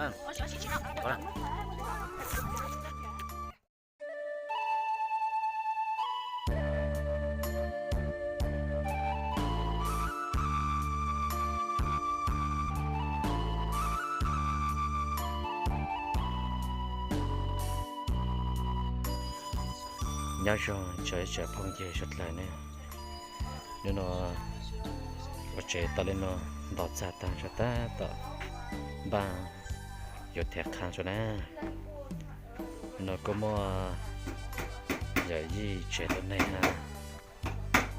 lên có lên nhớ rồi trời phong về rất là nè nếu nó có trời ta lên nó đọt ra ta cho ta tờ ba giờ thiệt khăn cho nè nó có mua giờ gì trời tối nay ha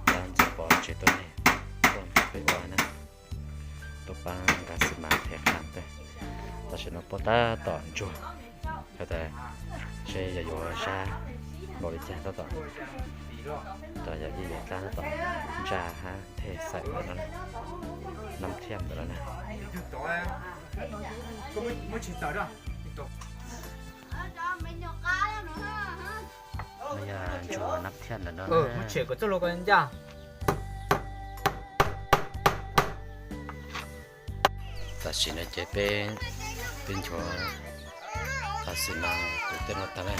đang chỉ bỏ trời tối nay còn phải qua nè tôi bán gà xì mà thiệt khăn thế ta sẽ nó bỏ ta tọn chuột cho ta sẽ giờ vô ra bỏ đi cha tao tọn tao giờ gì ta nó tọn ra ha thế sai rồi nó nắm thêm rồi nè bây giờ chùa nắp thêm là nó một chuyện của tôi còn ra ta xin ở chế bên chùa ta xin mang của tên nó ta này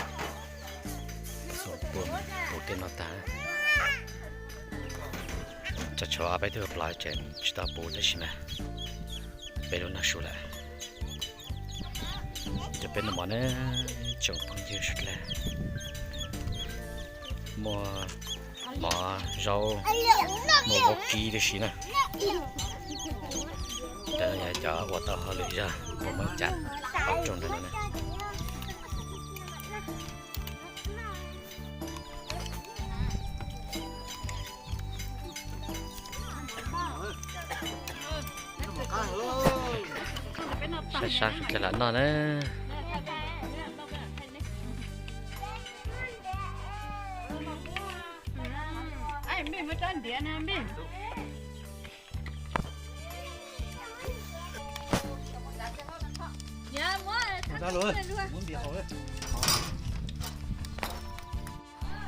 số buồn của tên nó taจะชอบไปเถอะปลายเจนชิตาปูได้ใช่ไหมไปดูนักชูแหละจะเป็นหมอเนี่ยจงพังเยอะสุดเลยมัวหมอเรามัววอกกี้ได้ใช่ไหมแต่อย่าจ่อวัดต่อเขาเลยจ้ะผมไม่จัดเอาจงได้เลยนะใช่ใช่แค่ละนอนนะไอ้ไม่มาต้นเดียนะไม่อย่ามัวทำเลย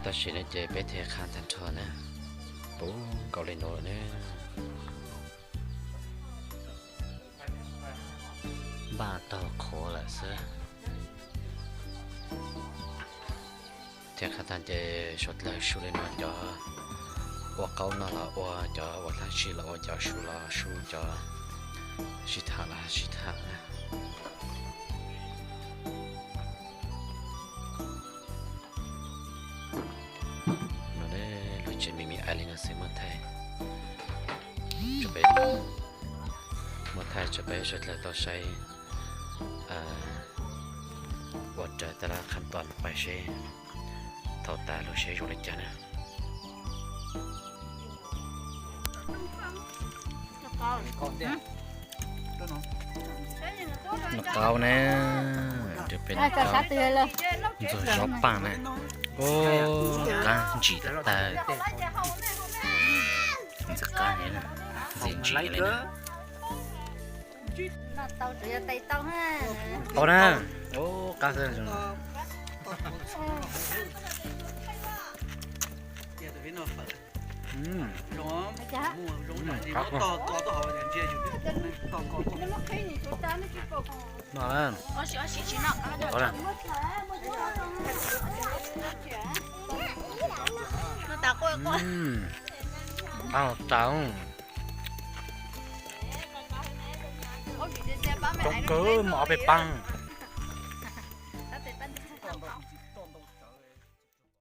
แต่สิ่งนี้จะไปเทคานทันทอนะปุ๊บเกาหลีโน่เนี่ยบ้าต่อโคละเสือเทคานทันจะชดเลยชูเลยนอนจอว่าเกาหน้าละว่าจอว่าท่าชีละว่าจอชูละชูจอชิทาละชิทานะนั่นแหละลูกจะมีอะไรนะสิมาไทยจะไปมาไทยจะไปชดเลยต่อใช้วัดใจแต่ละขั้นตอนไปใช้เท่าตาเราใช้อยู่ในใจนะนักเก่านะจะเป็นนักเก่าจะชอบปังนะโอ้การจีตแต่จะการเนี่ยนะเสียงจีเลยนะโอ้นะโอ้การเสียงจังครับมาแล้วเอาละเอาจังจงเกอหมอไปปัง